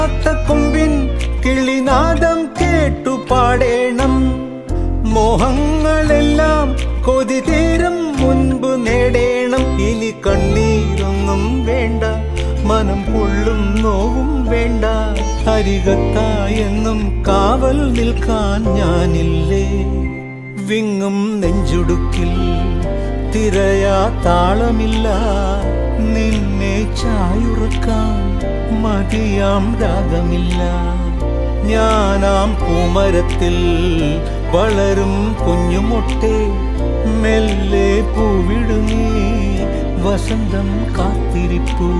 കൊമ്പിൻ കിളിനാദം കേട്ടു പാടേണം. മോഹങ്ങളെല്ലാം കൊതി തീരും മുൻപ് നേടേണം. ഇനി കണ്ണീരൊന്നും വേണ്ട, മനം പൊള്ളും നോവും വേണ്ട. അരികത്തായെന്നും കാവൽ നിൽക്കാൻ ഞാനില്ലേ. വിങ്ങും നെഞ്ചുടുക്കിൽ തിരയാ താളമില്ല. നിന്നെ ചായുറക്കാൻ മതിയാം രാഗമില്ല. ഞാനാം പൂമരത്തിൽ വളരും കുഞ്ഞുമൊട്ടെ, മെല്ലെ പൂവിടുന്നേ വസന്തം കാത്തിരിപ്പൂ.